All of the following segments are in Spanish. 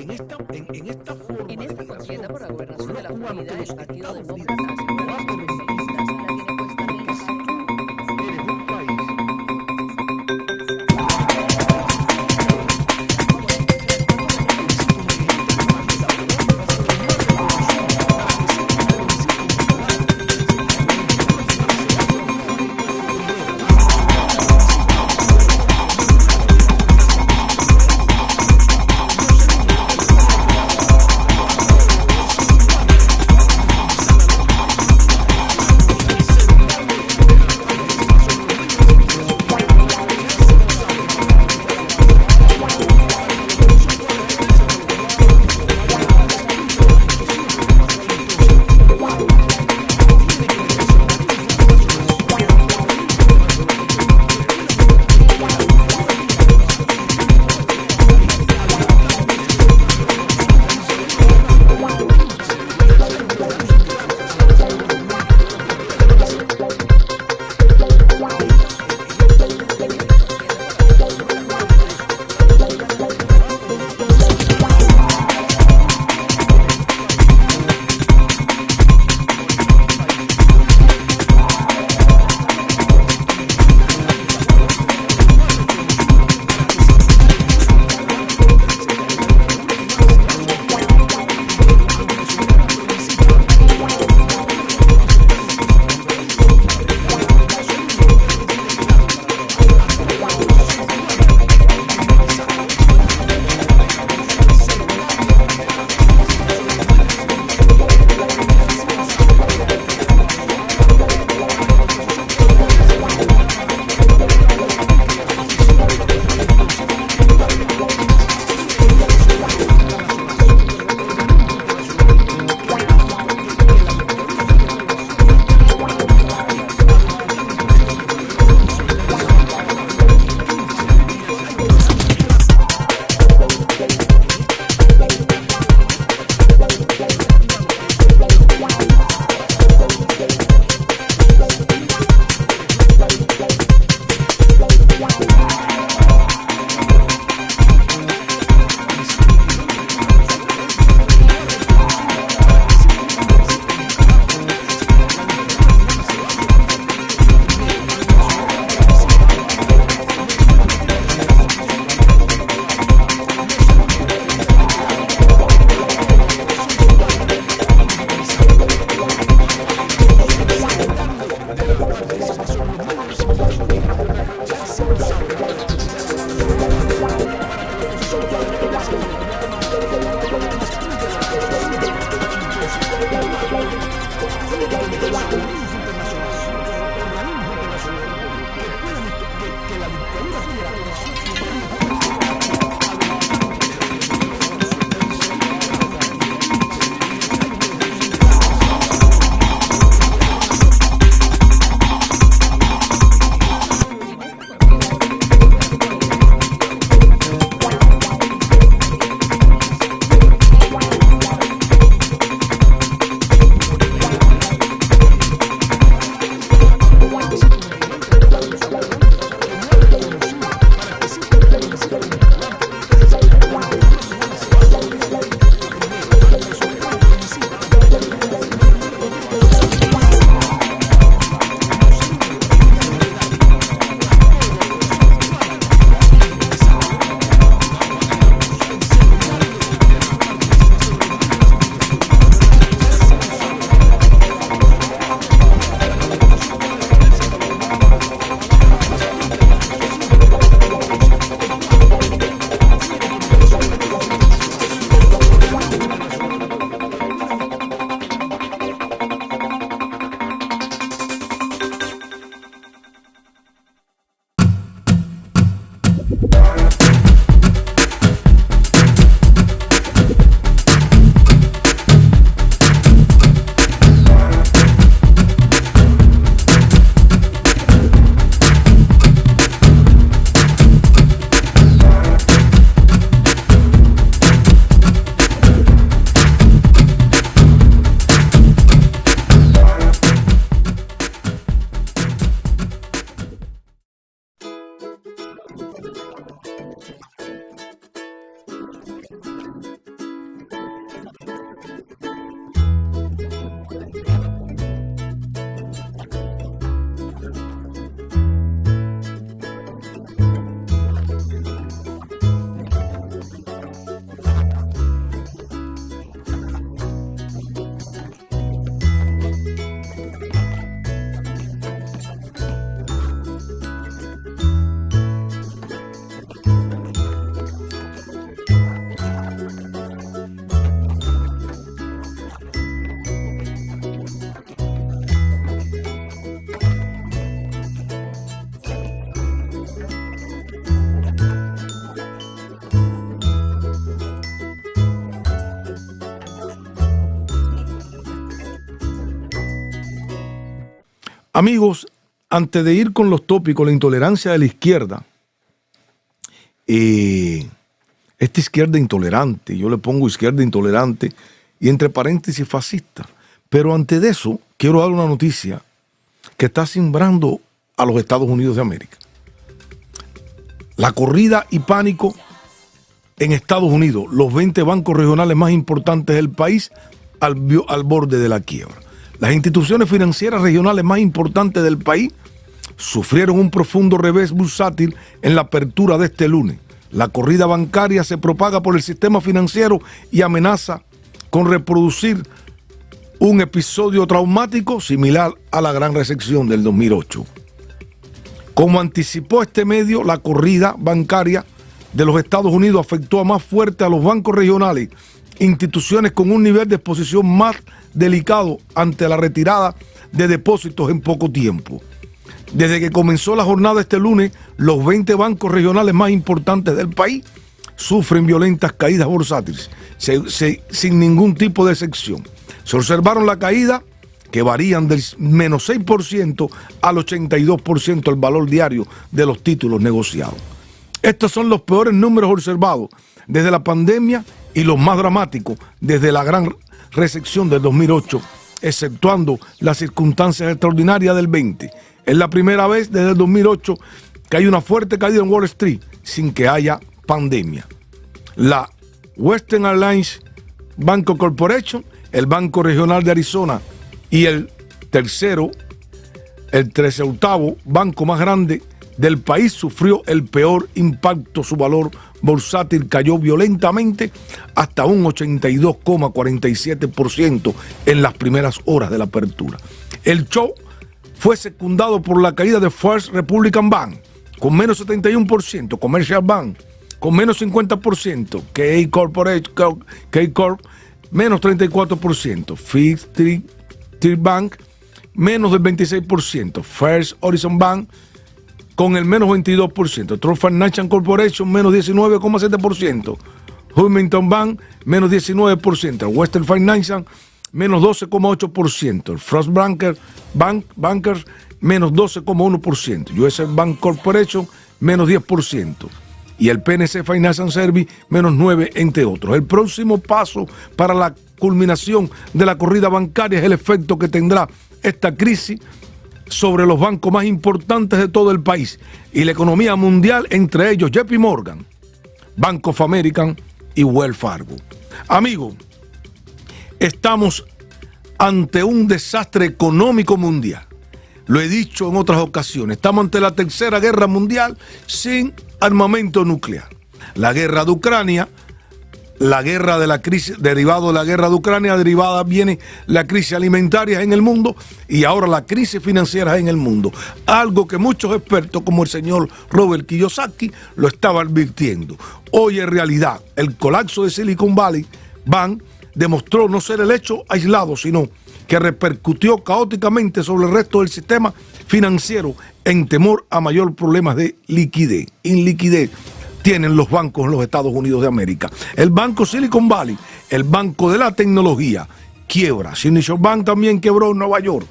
En esta contienda por la gobernación de la Florida, el Partido Demócrata asegura a los especialistas la tiene puesta en Amigos, antes de ir con los tópicos, la intolerancia de la izquierda, esta izquierda intolerante, yo le pongo izquierda intolerante y entre paréntesis fascista, pero antes de eso quiero dar una noticia que está cimbrando a los Estados Unidos de América. La corrida y pánico en Estados Unidos, los 20 bancos regionales más importantes del país al borde de la quiebra. Las instituciones financieras regionales más importantes del país sufrieron un profundo revés bursátil en la apertura de este lunes. La corrida bancaria se propaga por el sistema financiero y amenaza con reproducir un episodio traumático similar a la gran recesión del 2008. Como anticipó este medio, la corrida bancaria de los Estados Unidos afectó a más fuerte a los bancos regionales, instituciones con un nivel de exposición más delicado ante la retirada de depósitos en poco tiempo. Desde que comenzó la jornada este lunes, los 20 bancos regionales más importantes del país sufren violentas caídas bursátiles, sin ningún tipo de excepción. Se observaron la caída que varían del menos 6% al 82% el valor diario de los títulos negociados. Estos son los peores números observados desde la pandemia y los más dramáticos desde la gran recesión del 2008, exceptuando las circunstancias extraordinarias del 20. Es la primera vez desde el 2008 que hay una fuerte caída en Wall Street sin que haya pandemia. La Western Alliance Bank Corporation, el Banco Regional de Arizona y el 13º banco más grande del país sufrió el peor impacto. Su valor bursátil cayó violentamente hasta un 82,47% en las primeras horas de la apertura. El show fue secundado por la caída de First Republican Bank con menos 71%, Commercial Bank con menos 50%, K-Corp menos 34%, Fifth Third Bank menos del 26%, First Horizon Bank con el menos 22%, Trust Financial Corporation menos 19,7%, Huntington Bank menos 19%, Western Financial menos 12,8%, el Frost Bankers menos 12,1%, US Bank Corporation menos 10% y el PNC Financial Service menos 9%, entre otros. El próximo paso para la culminación de la corrida bancaria es el efecto que tendrá esta crisis sobre los bancos más importantes de todo el país y la economía mundial, entre ellos JP Morgan, Bank of America y Wells Fargo. Amigos, estamos ante un desastre económico mundial. Lo he dicho en otras ocasiones, estamos ante la tercera guerra mundial sin armamento nuclear. La guerra de Ucrania, la guerra de la crisis, derivado de la guerra de Ucrania, derivada viene la crisis alimentaria en el mundo y ahora la crisis financiera en el mundo. Algo que muchos expertos como el señor Robert Kiyosaki lo estaban advirtiendo. Hoy es realidad. El colapso de Silicon Valley Bank demostró no ser el hecho aislado, sino que repercutió caóticamente sobre el resto del sistema financiero en temor a mayor problemas de liquidez. Iliquidez tienen los bancos en los Estados Unidos de América. El banco Silicon Valley, el banco de la tecnología, quiebra. Signature Bank también quebró en Nueva York.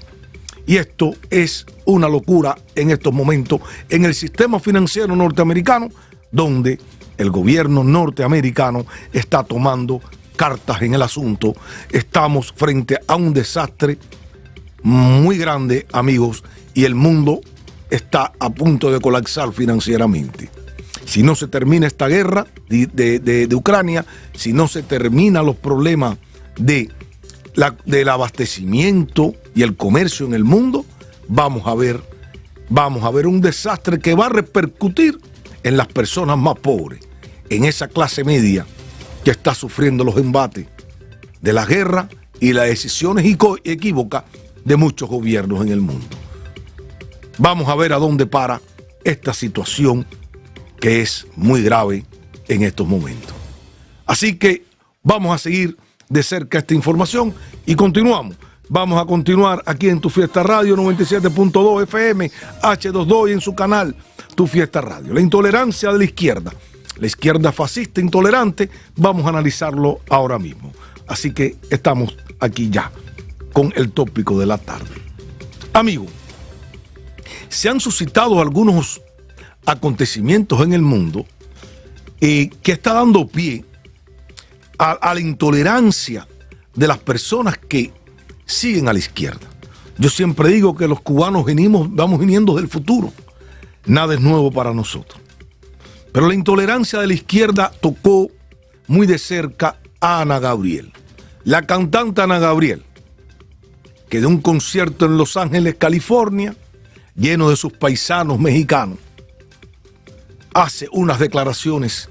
Y esto es una locura en estos momentos en el sistema financiero norteamericano, donde el gobierno norteamericano está tomando cartas en el asunto. Estamos frente a un desastre muy grande, amigos, y el mundo está a punto de colapsar financieramente. Si no se termina esta guerra de Ucrania, si no se terminan los problemas del abastecimiento y el comercio en el mundo, vamos a ver un desastre que va a repercutir en las personas más pobres, en esa clase media que está sufriendo los embates de la guerra y las decisiones equívocas de muchos gobiernos en el mundo. Vamos a ver a dónde para esta situación que es muy grave en estos momentos. Así que vamos a seguir de cerca esta información y continuamos. Vamos a continuar aquí en Tu Fiesta Radio 97.2 FM, H22 y en su canal Tu Fiesta Radio. La intolerancia de la izquierda fascista intolerante, vamos a analizarlo ahora mismo. Así que estamos aquí ya con el tópico de la tarde. Amigo, se han suscitado algunos acontecimientos en el mundo que está dando pie a la intolerancia de las personas que siguen a la izquierda. Yo siempre digo que los cubanos vamos viniendo del futuro. Nada es nuevo para nosotros. Pero la intolerancia de la izquierda tocó muy de cerca a Ana Gabriel. La cantante Ana Gabriel, que de un concierto en Los Ángeles, California, lleno de sus paisanos mexicanos, hace unas declaraciones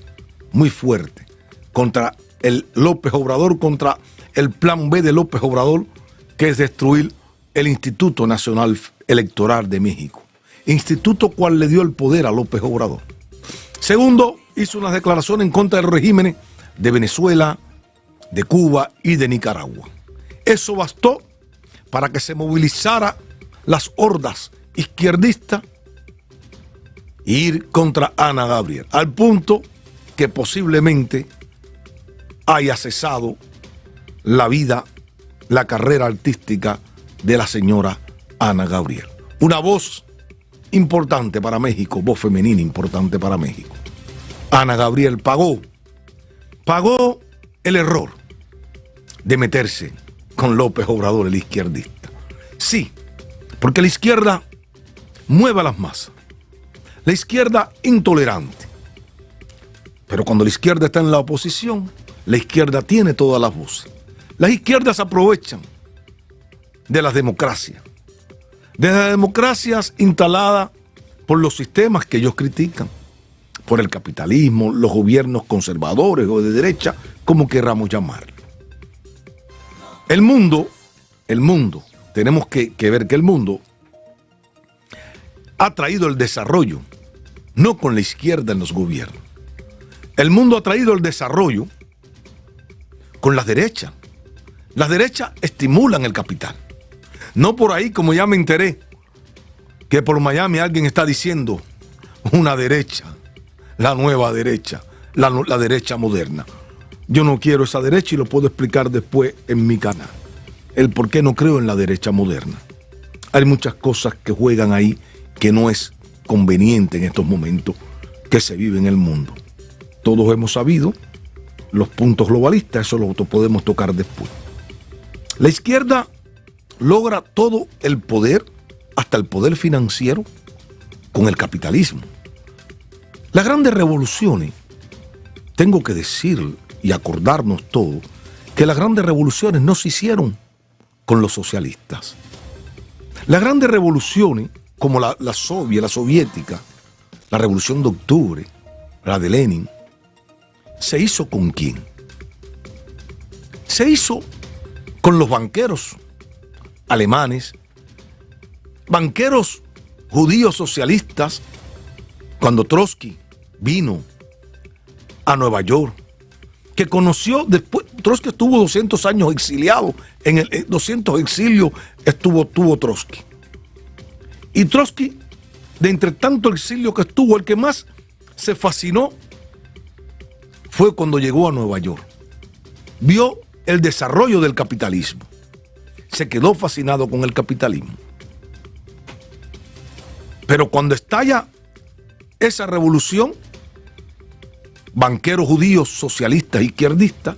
muy fuertes contra el López Obrador, contra el plan B de López Obrador, que es destruir el Instituto Nacional Electoral de México, instituto cual le dio el poder a López Obrador. Segundo, hizo unas declaraciones en contra del régimen de Venezuela, de Cuba y de Nicaragua. Eso bastó para que se movilizara las hordas izquierdistas e ir contra Ana Gabriel, al punto que posiblemente haya cesado la vida, la carrera artística de la señora Ana Gabriel. Una voz importante para México, voz femenina importante para México. Ana Gabriel pagó el error de meterse con López Obrador, el izquierdista. Sí, porque la izquierda mueve a las masas. La izquierda intolerante. Pero cuando la izquierda está en la oposición, la izquierda tiene todas las voces. Las izquierdas aprovechan de las democracias. De las democracias instaladas por los sistemas que ellos critican. Por el capitalismo, los gobiernos conservadores o de derecha, como querramos llamarlo. El mundo, tenemos que ver que el mundo ha traído el desarrollo, no con la izquierda en los gobiernos. El mundo ha traído el desarrollo con las derechas. Las derechas estimulan el capital. No por ahí, como ya me enteré, que por Miami alguien está diciendo una derecha, la nueva derecha, la derecha moderna. Yo no quiero esa derecha y lo puedo explicar después en mi canal. El por qué no creo en la derecha moderna. Hay muchas cosas que juegan ahí que no es conveniente en estos momentos que se vive en el mundo. Todos hemos sabido los puntos globalistas, eso lo podemos tocar después. La izquierda logra todo el poder, hasta el poder financiero, con el capitalismo. Las grandes revoluciones, tengo que decir y acordarnos todos, que las grandes revoluciones no se hicieron con los socialistas. Las grandes revoluciones, como la soviética, la Revolución de Octubre, la de Lenin, ¿se hizo con quién? Se hizo con los banqueros alemanes, banqueros judíos socialistas, cuando Trotsky vino a Nueva York, que conoció después. Trotsky estuvo 200 años exiliado, en el 200 exilios tuvo Trotsky. Y Trotsky, de entre tanto exilio que estuvo, el que más se fascinó fue cuando llegó a Nueva York. Vio el desarrollo del capitalismo. Se quedó fascinado con el capitalismo. Pero cuando estalla esa revolución, banqueros judíos, socialistas, izquierdistas,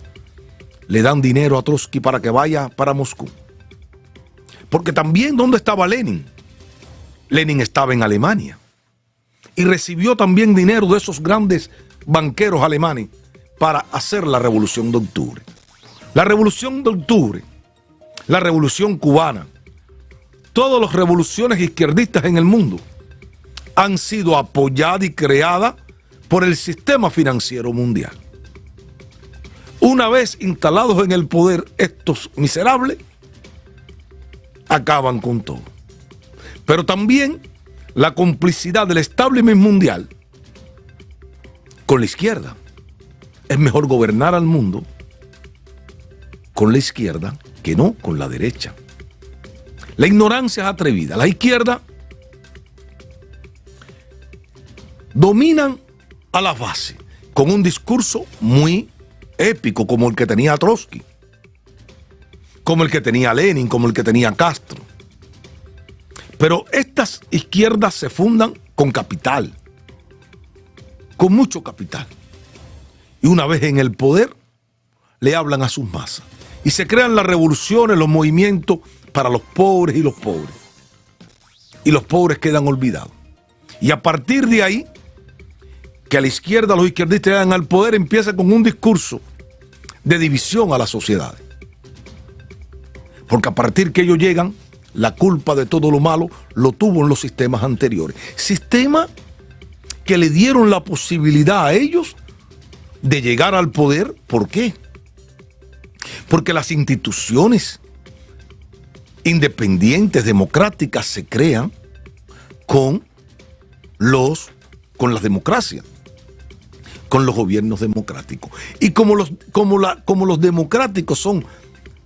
le dan dinero a Trotsky para que vaya para Moscú. Porque también, ¿dónde estaba Lenin? Lenin estaba en Alemania. Y recibió también dinero de esos grandes banqueros alemanes para hacer la Revolución de Octubre. La Revolución de Octubre, la Revolución Cubana, todas las revoluciones izquierdistas en el mundo han sido apoyadas y creadas por el sistema financiero mundial. Una vez instalados en el poder estos miserables, acaban con todo. Pero también la complicidad del establishment mundial con la izquierda. Es mejor gobernar al mundo con la izquierda que no con la derecha. La ignorancia es atrevida. La izquierda dominan a la base con un discurso muy épico, como el que tenía Trotsky, como el que tenía Lenin, como el que tenía Castro. Pero estas izquierdas se fundan con capital, con mucho capital. Y una vez en el poder, le hablan a sus masas. Y se crean las revoluciones, los movimientos para los pobres y los pobres. Y los pobres quedan olvidados. Y a partir de ahí, que a la izquierda, los izquierdistas llegan al poder, empieza con un discurso de división a las sociedades. Porque a partir que ellos llegan, la culpa de todo lo malo lo tuvo en los sistemas anteriores. Sistemas que le dieron la posibilidad a ellos de llegar al poder. ¿Por qué? Porque las instituciones independientes, democráticas, se crean con las democracias, con los gobiernos democráticos. Y como los democráticos son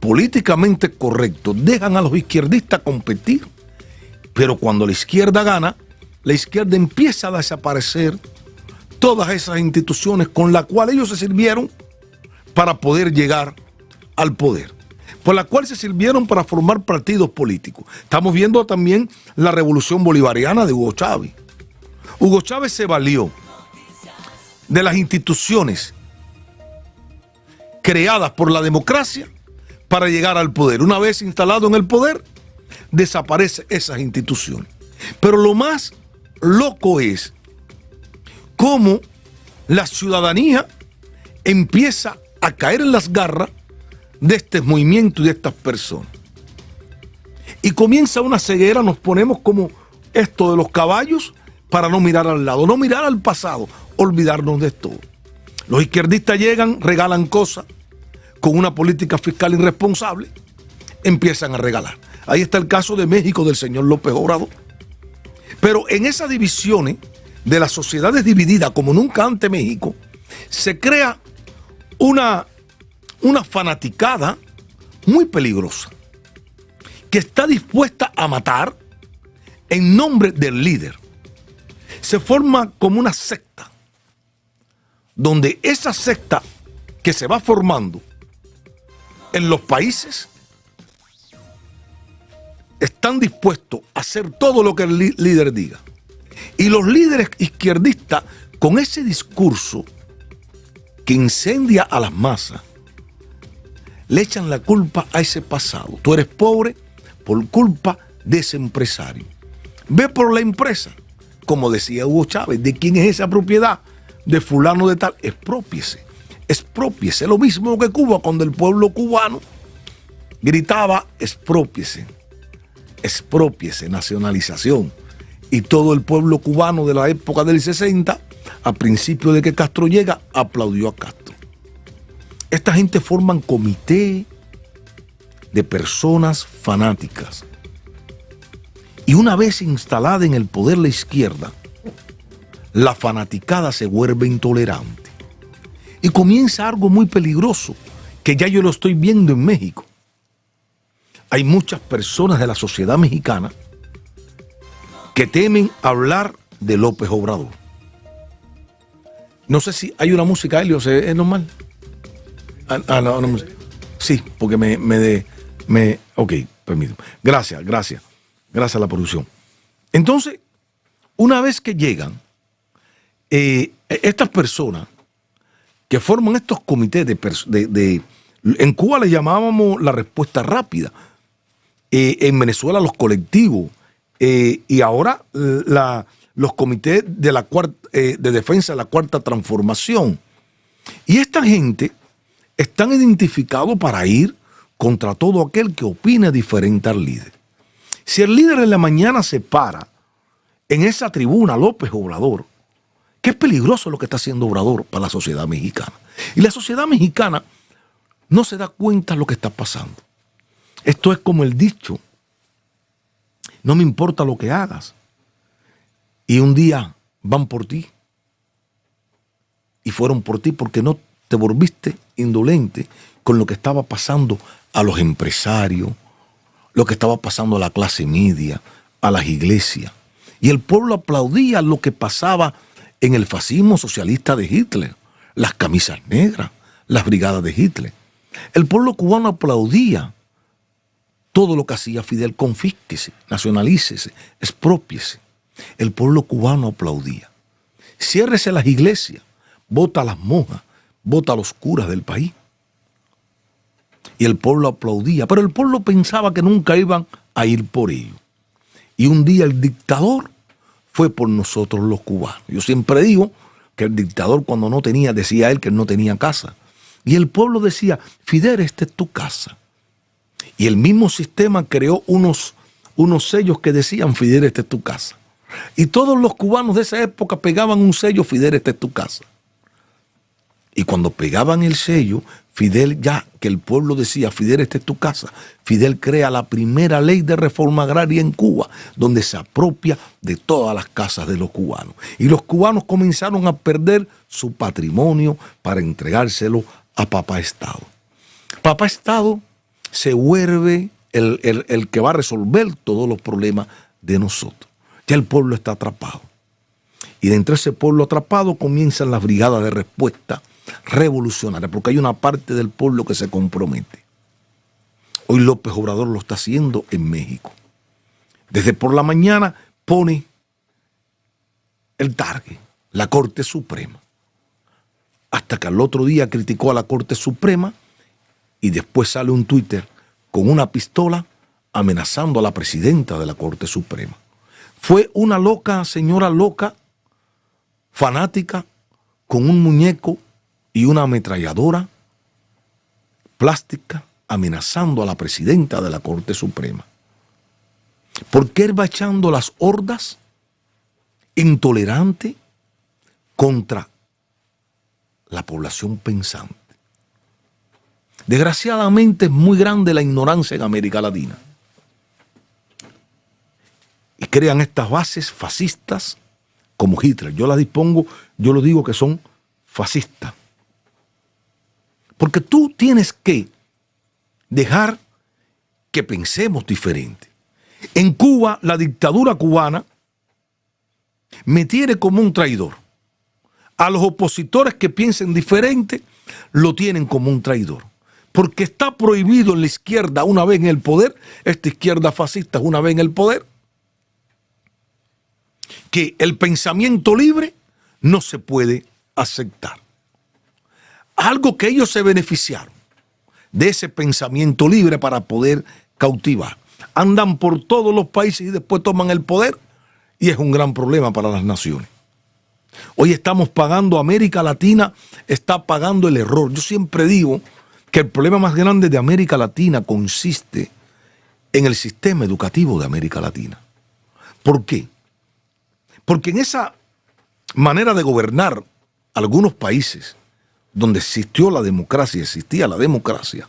políticamente correctos, dejan a los izquierdistas competir. Pero cuando la izquierda gana, la izquierda empieza a desaparecer todas esas instituciones con las cuales ellos se sirvieron para poder llegar al poder, por las cuales se sirvieron para formar partidos políticos. Estamos viendo también la revolución bolivariana de Hugo Chávez. Hugo Chávez se valió de las instituciones creadas por la democracia para llegar al poder. Una vez instalado en el poder, desaparecen esas instituciones. Pero lo más loco es cómo la ciudadanía empieza a caer en las garras de este movimiento y de estas personas. Y comienza una ceguera, nos ponemos como esto de los caballos para no mirar al lado, no mirar al pasado, olvidarnos de todo. Los izquierdistas llegan, regalan cosas, con una política fiscal irresponsable, empiezan a regalar. Ahí está el caso de México del señor López Obrador. Pero en esas divisiones de las sociedades divididas como nunca antes México, se crea una fanaticada muy peligrosa que está dispuesta a matar en nombre del líder. Se forma como una secta, donde esa secta que se va formando en los países están dispuestos a hacer todo lo que el líder diga. Y los líderes izquierdistas, con ese discurso que incendia a las masas, le echan la culpa a ese pasado. Tú eres pobre por culpa de ese empresario. Ve por la empresa, como decía Hugo Chávez, ¿de quién es esa propiedad? De fulano de tal. Exprópiese. Exprópiese. Lo mismo que Cuba, cuando el pueblo cubano gritaba exprópiese. Exprópiese, nacionalización. Y todo el pueblo cubano de la época del 60, a principio de que Castro llega, aplaudió a Castro. Esta gente forman comité de personas fanáticas. Y una vez instalada en el poder la izquierda, la fanaticada se vuelve intolerante. Y comienza algo muy peligroso, que ya yo lo estoy viendo en México. Hay muchas personas de la sociedad mexicana que temen hablar de López Obrador. No sé si hay una música, Helio, ¿es normal? No. Sí, porque ok, permíteme. Gracias a la producción. Entonces, una vez que llegan estas personas que forman estos comités en Cuba le llamábamos la respuesta rápida, en Venezuela los colectivos, y ahora los comités de defensa de la cuarta transformación. Y esta gente están identificados para ir contra todo aquel que opine diferente al líder. Si el líder en la mañana se para en esa tribuna, López Obrador, que es peligroso lo que está haciendo Obrador para la sociedad mexicana. Y la sociedad mexicana no se da cuenta de lo que está pasando. Esto es como el dicho: no me importa lo que hagas. Y un día van por ti. Y fueron por ti porque no te volviste indolente con lo que estaba pasando a los empresarios, lo que estaba pasando a la clase media, a las iglesias. Y el pueblo aplaudía lo que pasaba en el fascismo socialista de Hitler, las camisas negras, las brigadas de Hitler. El pueblo cubano aplaudía todo lo que hacía Fidel, confísquese, nacionalícese, exprópiese. El pueblo cubano aplaudía. Ciérrese las iglesias, vota a las monjas, vota a los curas del país. Y el pueblo aplaudía, pero el pueblo pensaba que nunca iban a ir por ello. Y un día el dictador fue por nosotros los cubanos. Yo siempre digo que el dictador, cuando no tenía, decía él que no tenía casa. Y el pueblo decía, Fidel, esta es tu casa. Y el mismo sistema creó unos sellos que decían, Fidel, esta es tu casa. Y todos los cubanos de esa época pegaban un sello, Fidel, esta es tu casa. Y cuando pegaban el sello, Fidel, ya que el pueblo decía, Fidel, esta es tu casa, Fidel crea la primera ley de reforma agraria en Cuba, donde se apropia de todas las casas de los cubanos. Y los cubanos comenzaron a perder su patrimonio para entregárselo a Papá Estado. Papá Estado se vuelve el que va a resolver todos los problemas de nosotros. Ya el pueblo está atrapado. Y dentro de ese pueblo atrapado comienzan las brigadas de respuesta revolucionaria, porque hay una parte del pueblo que se compromete. Hoy López Obrador lo está haciendo en México. Desde por la mañana pone el target, la Corte Suprema. Hasta que al otro día criticó a la Corte Suprema y después sale un Twitter con una pistola amenazando a la presidenta de la Corte Suprema. Fue una loca, señora loca, fanática, con un muñeco y una ametralladora plástica amenazando a la presidenta de la Corte Suprema. ¿Por qué él va echando las hordas intolerantes contra la población pensante? Desgraciadamente es muy grande la ignorancia en América Latina. Y crean estas bases fascistas como Hitler. Yo las dispongo, yo lo digo que son fascistas. Porque tú tienes que dejar que pensemos diferente. En Cuba, la dictadura cubana me tiene como un traidor. A los opositores que piensen diferente, lo tienen como un traidor. Porque está prohibido en la izquierda una vez en el poder, esta izquierda fascista una vez en el poder, que el pensamiento libre no se puede aceptar. Algo que ellos se beneficiaron de ese pensamiento libre para poder cautivar. Andan por todos los países y después toman el poder y es un gran problema para las naciones. Hoy estamos pagando, América Latina está pagando el error. Yo siempre digo que el problema más grande de América Latina consiste en el sistema educativo de América Latina. ¿Por qué? Porque en esa manera de gobernar algunos países donde existía la democracia,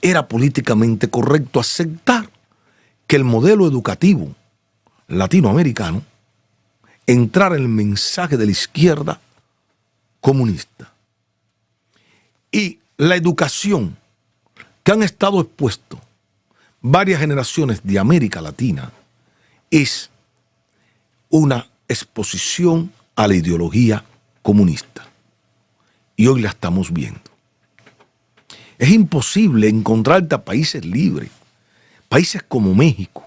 era políticamente correcto aceptar que el modelo educativo latinoamericano entrara en el mensaje de la izquierda comunista. Y la educación que han estado expuestos varias generaciones de América Latina es una exposición a la ideología comunista. Y hoy la estamos viendo. Es imposible encontrarte a países libres, países como México,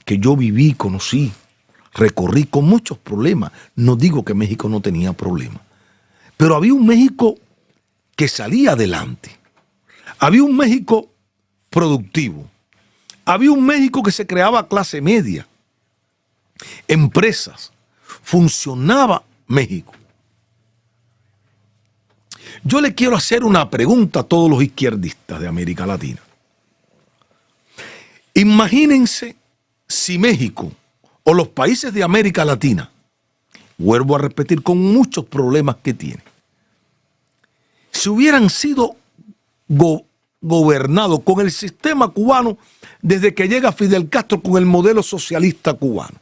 que yo viví, conocí, recorrí con muchos problemas. No digo que México no tenía problemas, pero había un México que salía adelante. Había un México productivo. Había un México que se creaba clase media. Empresas. Funcionaba México. Yo le quiero hacer una pregunta a todos los izquierdistas de América Latina. Imagínense si México o los países de América Latina, vuelvo a repetir, con muchos problemas que tiene, si hubieran sido gobernados con el sistema cubano desde que llega Fidel Castro con el modelo socialista cubano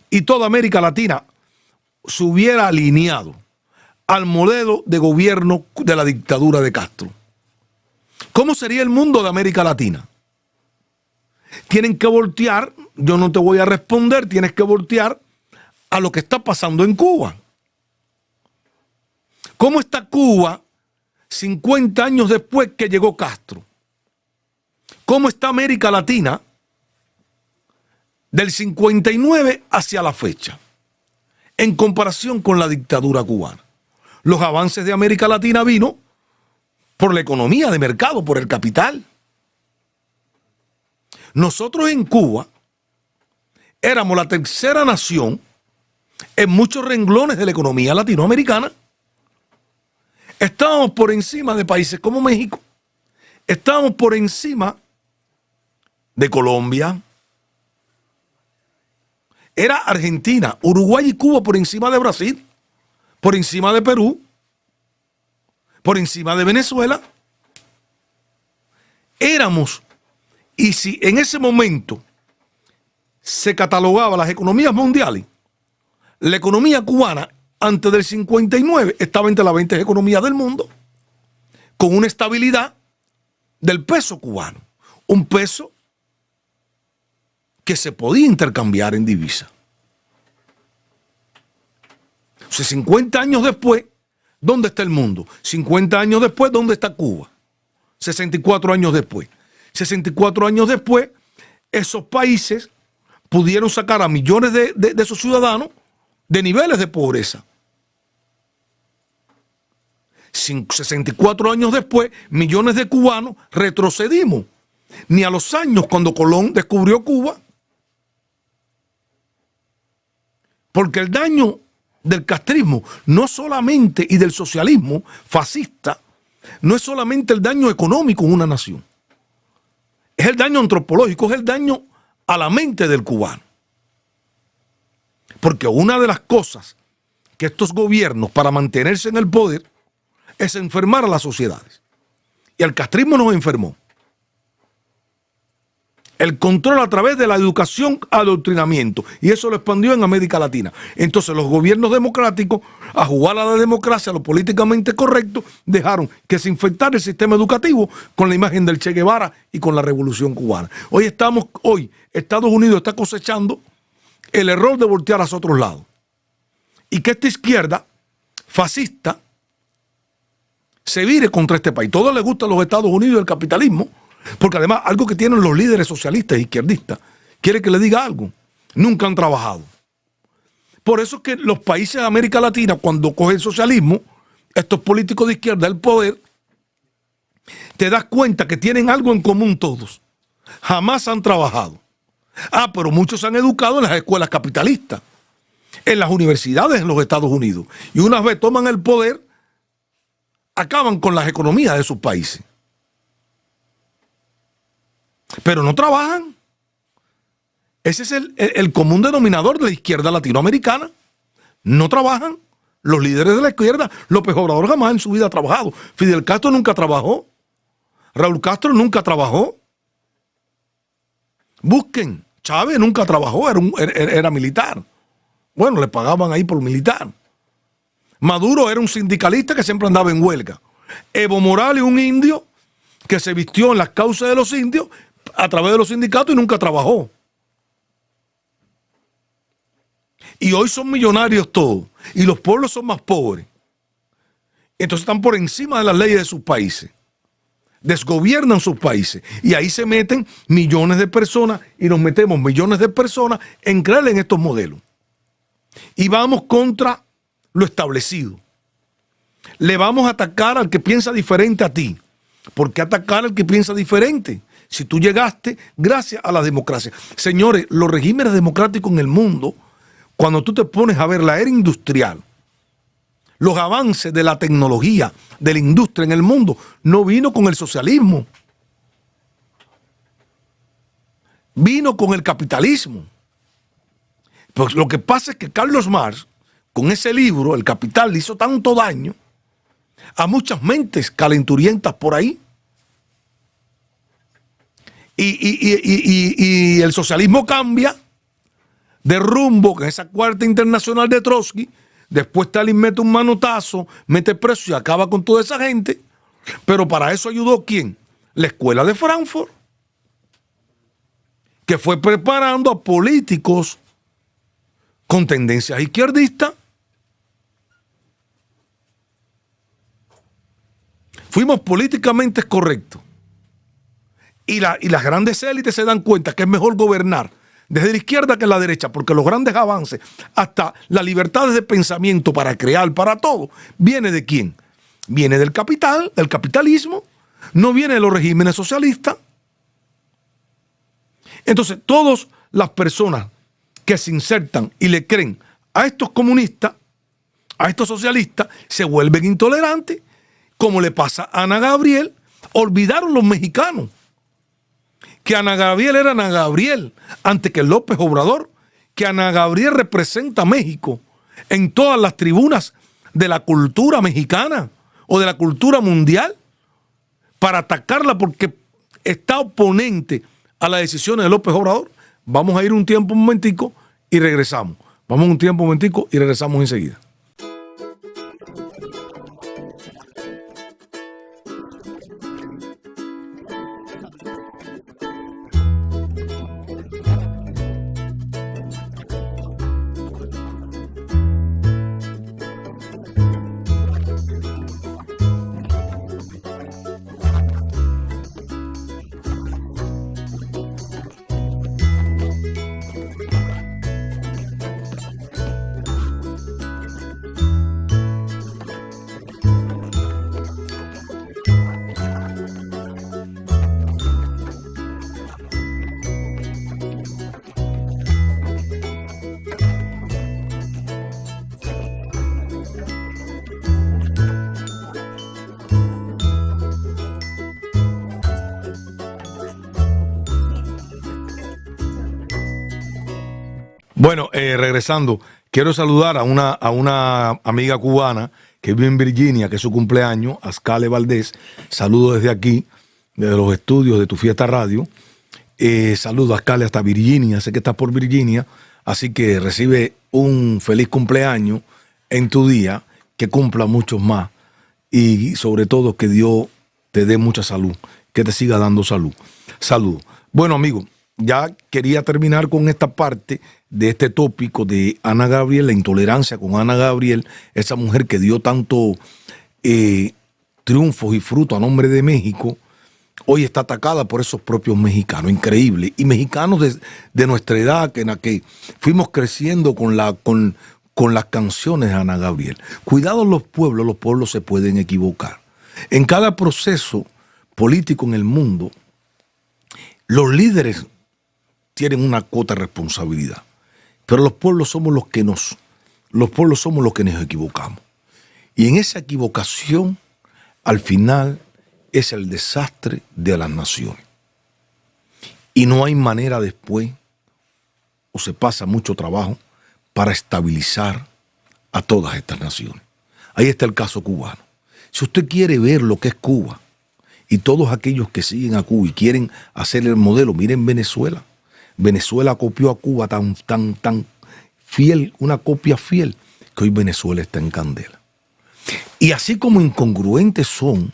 y toda América Latina se hubiera alineado al modelo de gobierno de la dictadura de Castro, ¿cómo sería el mundo de América Latina? Tienen que voltear, yo no te voy a responder, tienes que voltear a lo que está pasando en Cuba. ¿Cómo está Cuba 50 años después que llegó Castro? cómo está América Latina del 59 hacia la fecha, en comparación con la dictadura cubana. Los avances de América Latina vino por la economía de mercado, por el capital. Nosotros en Cuba éramos la tercera nación en muchos renglones de la economía latinoamericana. Estábamos por encima de países como México, estábamos por encima de Colombia. Era Argentina, Uruguay y Cuba por encima de Brasil, por encima de Perú, por encima de Venezuela. Éramos, y si en ese momento se catalogaba las economías mundiales, la economía cubana antes del 59 estaba entre las 20 economías del mundo, con una estabilidad del peso cubano, un peso que se podía intercambiar en divisa. O sea, 50 años después, ¿dónde está el mundo? 50 años después, ¿dónde está Cuba? 64 años después. 64 años después, esos países pudieron sacar a millones de sus ciudadanos de niveles de pobreza. 64 años después, millones de cubanos retrocedimos. Ni a los años cuando Colón descubrió Cuba, porque el daño del castrismo no solamente, y del socialismo fascista, no es solamente el daño económico en una nación, es el daño antropológico, es el daño a la mente del cubano. Porque una de las cosas que estos gobiernos, para mantenerse en el poder, es enfermar a las sociedades. Y el castrismo nos enfermó. El control a través de la educación, adoctrinamiento. Y eso lo expandió en América Latina. Entonces los gobiernos democráticos, a jugar a la democracia, a lo políticamente correcto, dejaron que se infectara el sistema educativo con la imagen del Che Guevara y con la Revolución Cubana. Hoy Estados Unidos está cosechando el error de voltear hacia otros lados. Y que esta izquierda fascista se vire contra este país. Todos les gusta a los Estados Unidos y el capitalismo, porque además algo que tienen los líderes socialistas e izquierdistas, quiere que le diga algo, nunca han trabajado. Por eso es que los países de América Latina, cuando cogen el socialismo, estos políticos de izquierda el poder, te das cuenta que tienen algo en común todos. Jamás han trabajado. Pero muchos se han educado en las escuelas capitalistas, en las universidades en los Estados Unidos. Y una vez toman el poder, acaban con las economías de sus países. Pero no trabajan. Ese es el común denominador de la izquierda latinoamericana. No trabajan. Los líderes de la izquierda, López Obrador jamás en su vida ha trabajado. Fidel Castro nunca trabajó. Raúl Castro nunca trabajó. Busquen. Chávez nunca trabajó, era militar. Bueno, le pagaban ahí por militar. Maduro era un sindicalista que siempre andaba en huelga. Evo Morales, un indio que se vistió en las causas de los indios a través de los sindicatos y nunca trabajó. Y hoy son millonarios todos. Y los pueblos son más pobres. Entonces están por encima de las leyes de sus países. Desgobiernan sus países. Y ahí se meten millones de personas y nos metemos millones de personas en creer en estos modelos. Y vamos contra lo establecido. Le vamos a atacar al que piensa diferente a ti. ¿Por qué atacar al que piensa diferente? Si tú llegaste gracias a la democracia. Señores, los regímenes democráticos en el mundo, cuando tú te pones a ver la era industrial, los avances de la tecnología, de la industria en el mundo, no vino con el socialismo. Vino con el capitalismo. Pues lo que pasa es que Carlos Marx, con ese libro, El Capital, le hizo tanto daño a muchas mentes calenturientas por ahí. Y el socialismo cambia de rumbo con esa cuarta internacional de Trotsky. Después Stalin mete un manotazo, mete preso y acaba con toda esa gente. Pero para eso ayudó ¿quién? La escuela de Frankfurt, que fue preparando a políticos con tendencias izquierdistas. Fuimos políticamente correctos. Y las grandes élites se dan cuenta que es mejor gobernar desde la izquierda que la derecha, porque los grandes avances, hasta las libertades de pensamiento para crear, para todo, ¿viene de quién? Viene del capital, del capitalismo, no viene de los regímenes socialistas. Entonces, todas las personas que se insertan y le creen a estos comunistas, a estos socialistas, se vuelven intolerantes, como le pasa a Ana Gabriel. Olvidaron los mexicanos que Ana Gabriel era Ana Gabriel antes que López Obrador, que Ana Gabriel representa a México en todas las tribunas de la cultura mexicana o de la cultura mundial, para atacarla porque está oponente a las decisiones de López Obrador. Vamos a ir un tiempo, un momentico, y regresamos. Vamos un tiempo, un momentico, y regresamos enseguida. Bueno, regresando, quiero saludar a una amiga cubana que vive en Virginia, que es su cumpleaños, Ascale Valdés. Saludo desde aquí, desde los estudios de Tu Fiesta Radio. Saludo a Ascale hasta Virginia, sé que estás por Virginia, así que recibe un feliz cumpleaños en tu día, que cumpla muchos más y sobre todo que Dios te dé mucha salud, que te siga dando salud. Saludos. Bueno, amigos, ya quería terminar con esta parte de este tópico de Ana Gabriel, la intolerancia con Ana Gabriel, esa mujer que dio tanto triunfos y frutos a nombre de México, hoy está atacada por esos propios mexicanos, increíble. Y mexicanos de nuestra edad, que en la que fuimos creciendo con las canciones de Ana Gabriel. Cuidado los pueblos se pueden equivocar. En cada proceso político en el mundo, los líderes tienen una cuota de responsabilidad, pero los pueblos somos los que nos equivocamos. Y en esa equivocación, al final, es el desastre de las naciones. Y no hay manera después, o se pasa mucho trabajo, para estabilizar a todas estas naciones. Ahí está el caso cubano. Si usted quiere ver lo que es Cuba, y todos aquellos que siguen a Cuba y quieren hacer el modelo, miren Venezuela. Venezuela copió a Cuba tan fiel, una copia fiel, que hoy Venezuela está en candela. Y así como incongruentes son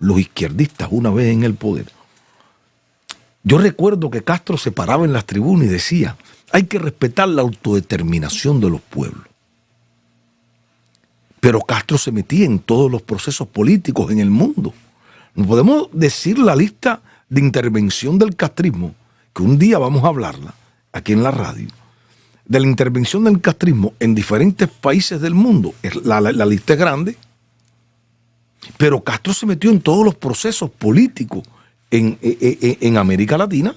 los izquierdistas una vez en el poder, yo recuerdo que Castro se paraba en las tribunas y decía, hay que respetar la autodeterminación de los pueblos. Pero Castro se metía en todos los procesos políticos en el mundo. No podemos decir la lista de intervención del castrismo, que un día vamos a hablarla aquí en la radio, de la intervención del castrismo en diferentes países del mundo. La lista es grande, pero Castro se metió en todos los procesos políticos en América Latina.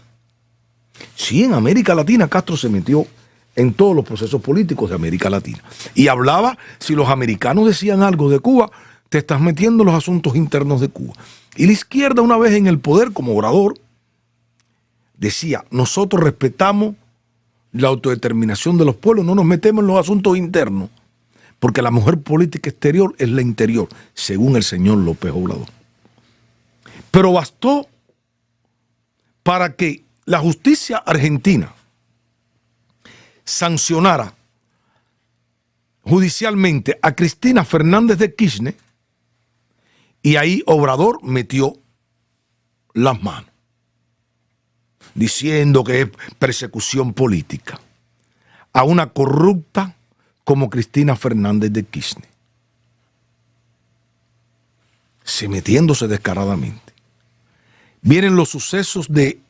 Sí, en América Latina Castro se metió en todos los procesos políticos de América Latina. Y hablaba, si los americanos decían algo de Cuba, te estás metiendo en los asuntos internos de Cuba. Y la izquierda, una vez en el poder como orador, decía, nosotros respetamos la autodeterminación de los pueblos, no nos metemos en los asuntos internos, porque la mejor política exterior es la interior, según el señor López Obrador. Pero bastó para que la justicia argentina sancionara judicialmente a Cristina Fernández de Kirchner, y ahí Obrador metió las manos, diciendo que es persecución política a una corrupta como Cristina Fernández de Kirchner, metiéndose descaradamente. vienen los sucesos de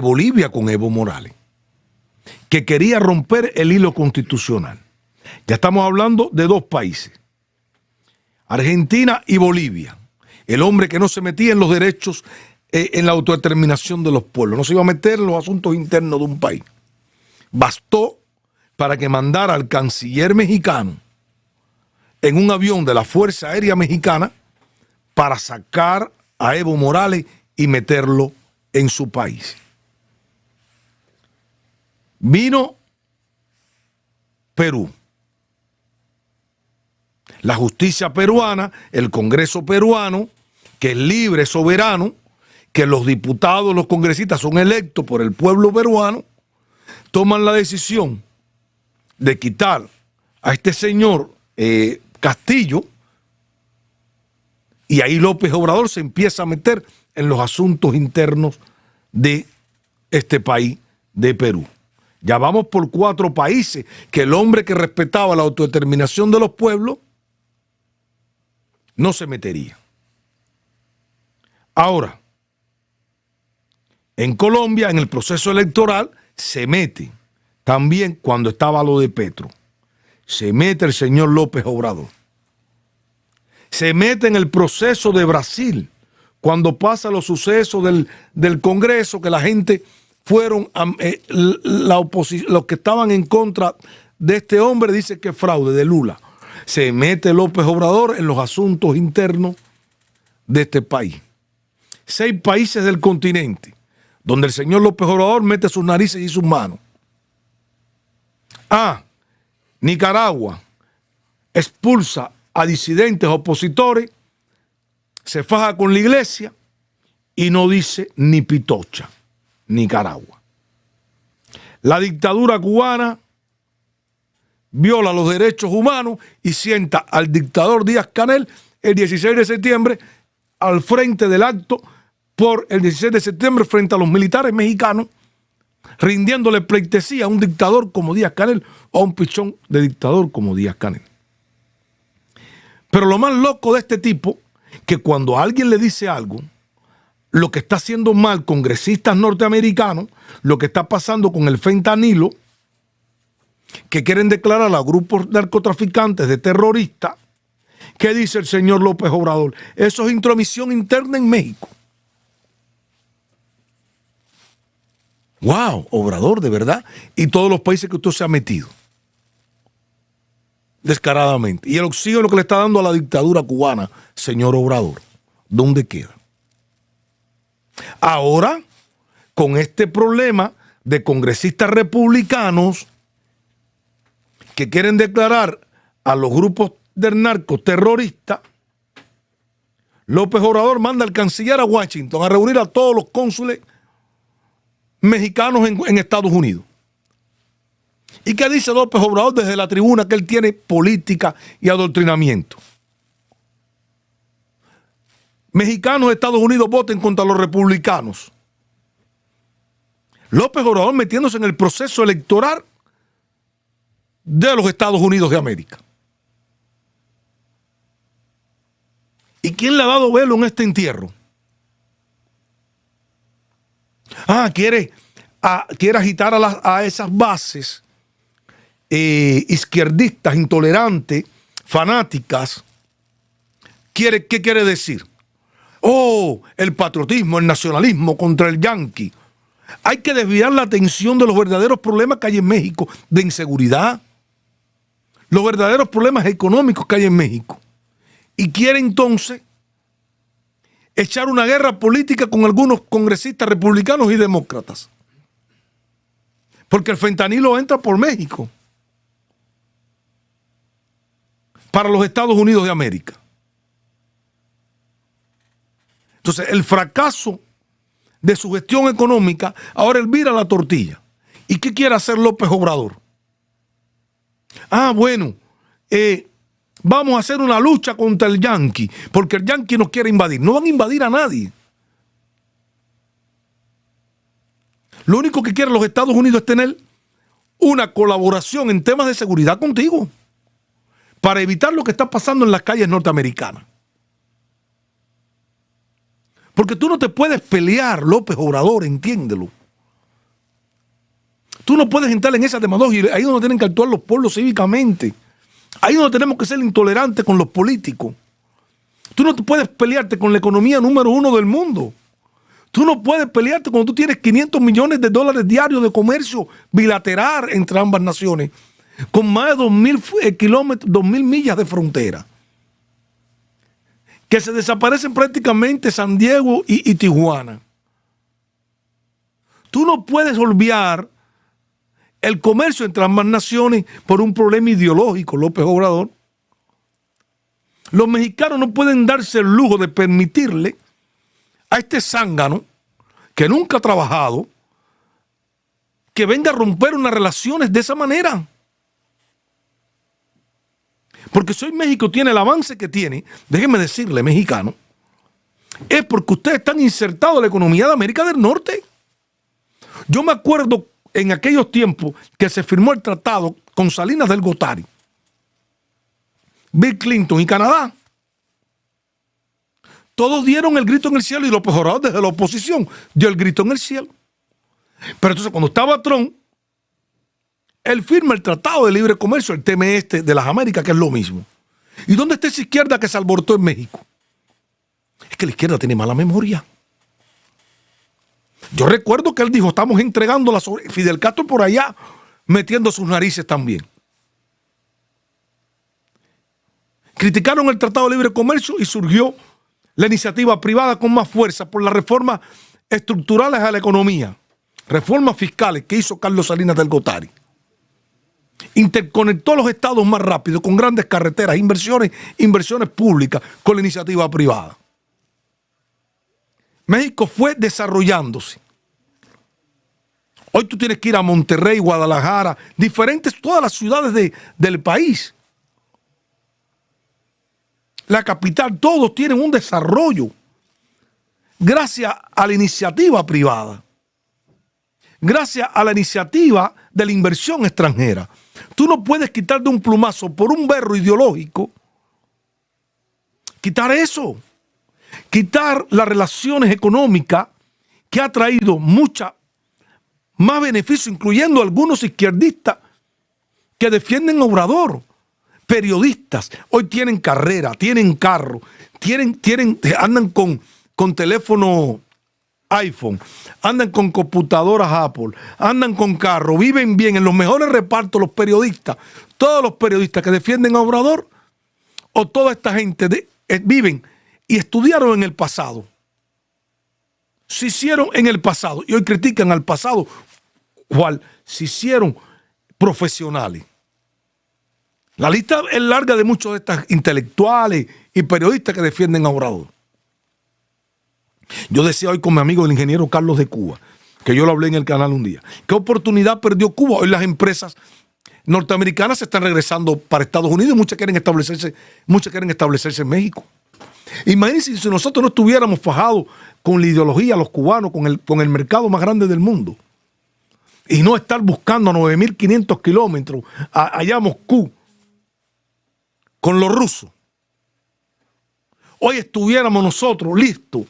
Bolivia con Evo Morales, que quería romper el hilo constitucional. Ya estamos hablando de dos países, Argentina y Bolivia. El hombre que no se metía en los derechos, en la autodeterminación de los pueblos, no se iba a meter en los asuntos internos de un país. Bastó para que mandara al canciller mexicano en un avión de la Fuerza Aérea Mexicana para sacar a Evo Morales y meterlo en su país. Vino Perú. La justicia peruana, el Congreso peruano, que es libre, soberano, que los diputados, los congresistas son electos por el pueblo peruano, toman la decisión de quitar a este señor Castillo, y ahí López Obrador se empieza a meter en los asuntos internos de este país, de Perú. Ya vamos por 4 países que el hombre que respetaba la autodeterminación de los pueblos no se metería. Ahora, en Colombia, en el proceso electoral, se mete también cuando estaba lo de Petro. Se mete el señor López Obrador. Se mete en el proceso de Brasil, cuando pasa los sucesos del Congreso, que la gente fueron, los que estaban en contra de este hombre, dice que es fraude, de Lula. Se mete López Obrador en los asuntos internos de este país. 6 países del continente, donde el señor López Obrador mete sus narices y sus manos. Nicaragua expulsa a disidentes opositores, se faja con la iglesia y no dice ni pitocha. Nicaragua. La dictadura cubana viola los derechos humanos y sienta al dictador Díaz-Canel el 16 de septiembre al frente del acto por el 16 de septiembre frente a los militares mexicanos, rindiéndole pleitesía a un dictador como Díaz-Canel o a un pichón de dictador como Díaz-Canel. Pero lo más loco de este tipo, que cuando alguien le dice algo, lo que está haciendo mal congresistas norteamericanos, lo que está pasando con el fentanilo, que quieren declarar a grupos narcotraficantes de terroristas, ¿qué dice el señor López Obrador? Eso es intromisión interna en México. ¡Wow! Obrador, de verdad. Y todos los países que usted se ha metido. Descaradamente. Y el oxígeno que le está dando a la dictadura cubana, señor Obrador, ¿dónde queda? Ahora, con este problema de congresistas republicanos que quieren declarar a los grupos de narcos terroristas, López Obrador manda al canciller a Washington a reunir a todos los cónsules mexicanos en Estados Unidos. ¿Y qué dice López Obrador desde la tribuna? Que él tiene política y adoctrinamiento. Mexicanos de Estados Unidos voten contra los republicanos. López Obrador metiéndose en el proceso electoral de los Estados Unidos de América. ¿Y quién le ha dado velo en este entierro? Quiere agitar a esas bases izquierdistas, intolerantes, fanáticas. ¿Qué quiere decir? El patriotismo, el nacionalismo contra el yanqui. Hay que desviar la atención de los verdaderos problemas que hay en México, de inseguridad, los verdaderos problemas económicos que hay en México. Y quiere entonces echar una guerra política con algunos congresistas republicanos y demócratas. Porque el fentanilo entra por México para los Estados Unidos de América. Entonces, el fracaso de su gestión económica, ahora él vira la tortilla. ¿Y qué quiere hacer López Obrador? Vamos a hacer una lucha contra el yanqui, porque el yanqui nos quiere invadir. No van a invadir a nadie. Lo único que quieren los Estados Unidos es tener una colaboración en temas de seguridad contigo, para evitar lo que está pasando en las calles norteamericanas. Porque tú no te puedes pelear, López Obrador, entiéndelo. Tú no puedes entrar en esa demagogia. Ahí es donde tienen que actuar los pueblos cívicamente. Ahí es donde tenemos que ser intolerantes con los políticos. Tú no te puedes pelearte con la economía número 1 del mundo. Tú no puedes pelearte cuando tú tienes 500 millones de dólares diarios de comercio bilateral entre ambas naciones, con más de 2.000 kilómetros, 2.000 millas de frontera. Que se desaparecen prácticamente San Diego y Tijuana. Tú no puedes olvidar el comercio entre ambas naciones por un problema ideológico, López Obrador. Los mexicanos no pueden darse el lujo de permitirle a este zángano que nunca ha trabajado que venga a romper unas relaciones de esa manera. Porque si hoy México tiene el avance que tiene, déjenme decirle, mexicano, es porque ustedes están insertados en la economía de América del Norte. Yo me acuerdo en aquellos tiempos que se firmó el tratado con Salinas del Gortari, Bill Clinton y Canadá. Todos dieron el grito en el cielo y López Obrador desde la oposición dio el grito en el cielo. Pero entonces cuando estaba Trump, él firma el Tratado de Libre Comercio, el TME de las Américas, que es lo mismo. ¿Y dónde está esa izquierda que se alborotó en México? Es que la izquierda tiene mala memoria. Yo recuerdo que él dijo, estamos entregando la Fidel Castro por allá, metiendo sus narices también. Criticaron el Tratado de Libre Comercio y surgió la iniciativa privada con más fuerza por las reformas estructurales a la economía, reformas fiscales que hizo Carlos Salinas del Gortari. Interconectó los estados más rápido con grandes carreteras, inversiones públicas con la iniciativa privada. México fue desarrollándose. Hoy tú tienes que ir a Monterrey, Guadalajara, todas las ciudades del país. La capital, todos tienen un desarrollo gracias a la iniciativa privada, gracias a la iniciativa de la inversión extranjera. Tú no puedes quitar de un plumazo por un berro ideológico, quitar eso, quitar las relaciones económicas que ha traído mucha más beneficio, incluyendo algunos izquierdistas que defienden a Obrador. Periodistas, hoy tienen carrera, tienen carro, andan con teléfono iPhone, andan con computadoras Apple, andan con carro, viven bien, en los mejores repartos los periodistas, todos los periodistas que defienden a Obrador, o toda esta gente viven y estudiaron en el pasado. Se hicieron en el pasado y hoy critican al pasado, cual se hicieron profesionales. La lista es larga de muchos de estos intelectuales y periodistas que defienden a Obrador. Yo decía hoy con mi amigo el ingeniero Carlos de Cuba, que yo lo hablé en el canal un día, ¿qué oportunidad perdió Cuba? Hoy las empresas norteamericanas se están regresando para Estados Unidos y muchas quieren establecerse en México. Imagínense si nosotros no estuviéramos fajados con la ideología, los cubanos, con el mercado más grande del mundo, y no estar buscando a 9.500 kilómetros allá a Moscú con los rusos. Hoy estuviéramos nosotros listos,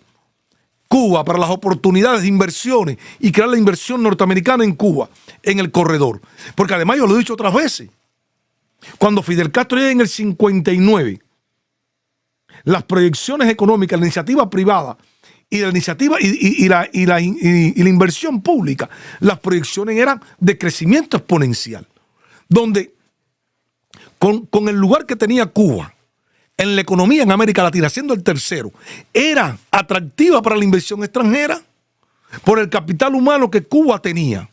Cuba, para las oportunidades de inversiones y crear la inversión norteamericana en Cuba, en el corredor. Porque además yo lo he dicho otras veces, cuando Fidel Castro llega en el 59, las proyecciones económicas, la iniciativa privada y la iniciativa y la inversión pública, las proyecciones eran de crecimiento exponencial, donde con el lugar que tenía Cuba en la economía en América Latina, siendo el tercero, era atractiva para la inversión extranjera por el capital humano que Cuba tenía,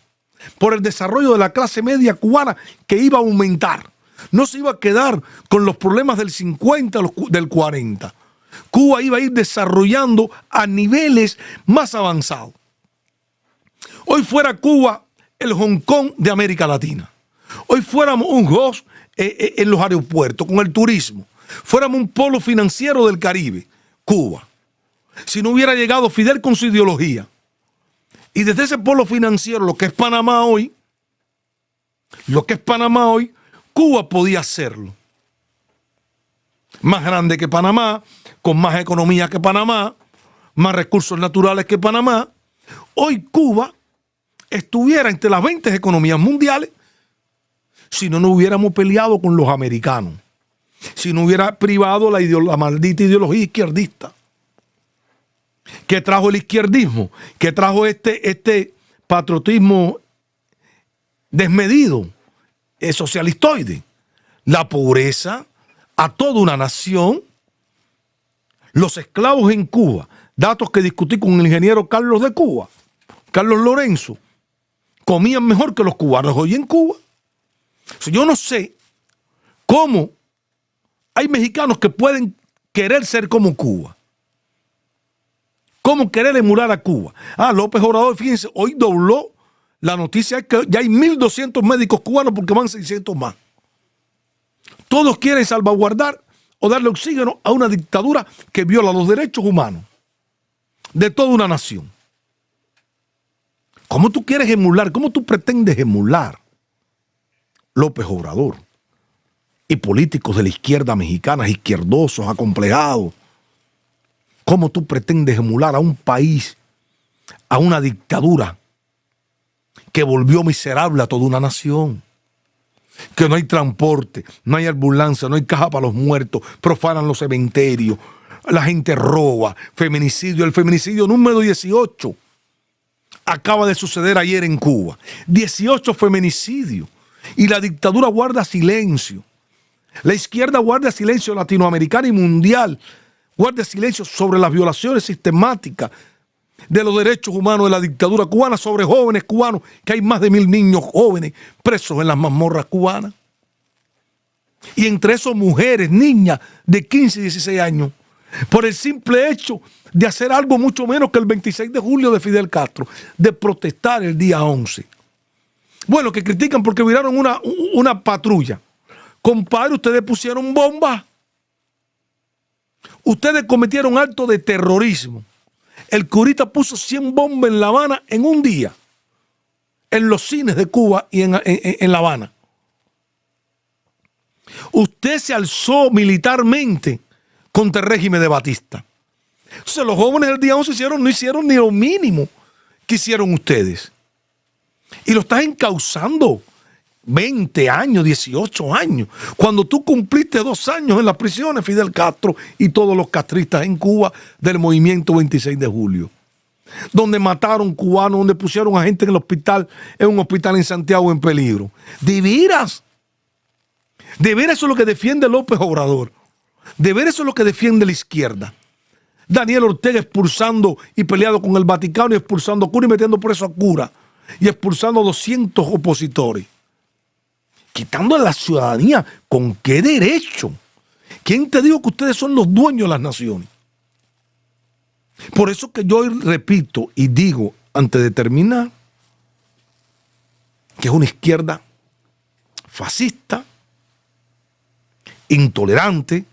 por el desarrollo de la clase media cubana que iba a aumentar. No se iba a quedar con los problemas del 50, del 40. Cuba iba a ir desarrollando a niveles más avanzados. Hoy fuera Cuba el Hong Kong de América Latina. Hoy fuéramos un host en los aeropuertos, con el turismo. Fuéramos un polo financiero del Caribe, Cuba. Si no hubiera llegado Fidel con su ideología. Y desde ese polo financiero, lo que es Panamá hoy, Cuba podía hacerlo. Más grande que Panamá, con más economía que Panamá, más recursos naturales que Panamá, hoy Cuba estuviera entre las 20 economías mundiales si no hubiéramos peleado con los americanos, si no hubiera privado la maldita ideología izquierdista que trajo el izquierdismo, que trajo este patriotismo desmedido, socialistoide, la pobreza a toda una nación, los esclavos en Cuba, datos que discutí con el ingeniero Carlos de Cuba, Carlos Lorenzo, comían mejor que los cubanos hoy en Cuba. O sea, yo no sé cómo hay mexicanos que pueden querer ser como Cuba. ¿Cómo querer emular a Cuba? López Obrador, fíjense, hoy dobló la noticia que ya hay 1.200 médicos cubanos porque van 600 más. Todos quieren salvaguardar o darle oxígeno a una dictadura que viola los derechos humanos de toda una nación. ¿Cómo tú quieres emular? ¿Cómo tú pretendes emular López Obrador y políticos de la izquierda mexicana, izquierdosos, acomplejados? ¿Cómo tú pretendes emular a un país, a una dictadura que volvió miserable a toda una nación? Que no hay transporte, no hay ambulancia, no hay caja para los muertos, profanan los cementerios, la gente roba, feminicidio, el feminicidio número 18 acaba de suceder ayer en Cuba. 18 feminicidios y la dictadura guarda silencio. La izquierda guarda silencio latinoamericana y mundial. Guarda silencio sobre las violaciones sistemáticas de los derechos humanos de la dictadura cubana sobre jóvenes cubanos, que hay más de 1.000 niños jóvenes presos en las mazmorras cubanas. Y entre esos mujeres, niñas de 15 y 16 años, por el simple hecho de hacer algo mucho menos que el 26 de julio de Fidel Castro, de protestar el día 11. Bueno, que critican porque viraron una patrulla. Compadre, ustedes pusieron bombas. Ustedes cometieron actos de terrorismo. El curita puso 100 bombas en La Habana en un día, en los cines de Cuba y en La Habana. Usted se alzó militarmente contra el régimen de Batista. Entonces los jóvenes del día 11 no hicieron ni lo mínimo que hicieron ustedes. Y lo estás encauzando 20 años, 18 años. Cuando tú cumpliste 2 años en las prisiones, Fidel Castro y todos los castristas en Cuba del movimiento 26 de julio. Donde mataron cubanos, donde pusieron a gente en el hospital, en un hospital en Santiago en peligro. De veras. De veras eso es lo que defiende López Obrador. De veras eso es lo que defiende la izquierda. Daniel Ortega expulsando y peleado con el Vaticano y expulsando a cura y metiendo preso a cura. Y expulsando a 200 opositores. Quitando a la ciudadanía, ¿con qué derecho? ¿Quién te dijo que ustedes son los dueños de las naciones? Por eso que yo repito y digo, antes de terminar, que es una izquierda fascista, intolerante,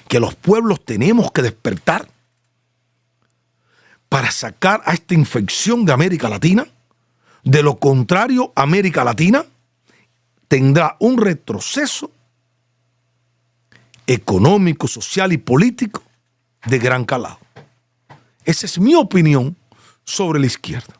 que los pueblos tenemos que despertar para sacar a esta infección de América Latina. De lo contrario, América Latina tendrá un retroceso económico, social y político de gran calado. Esa es mi opinión sobre la izquierda.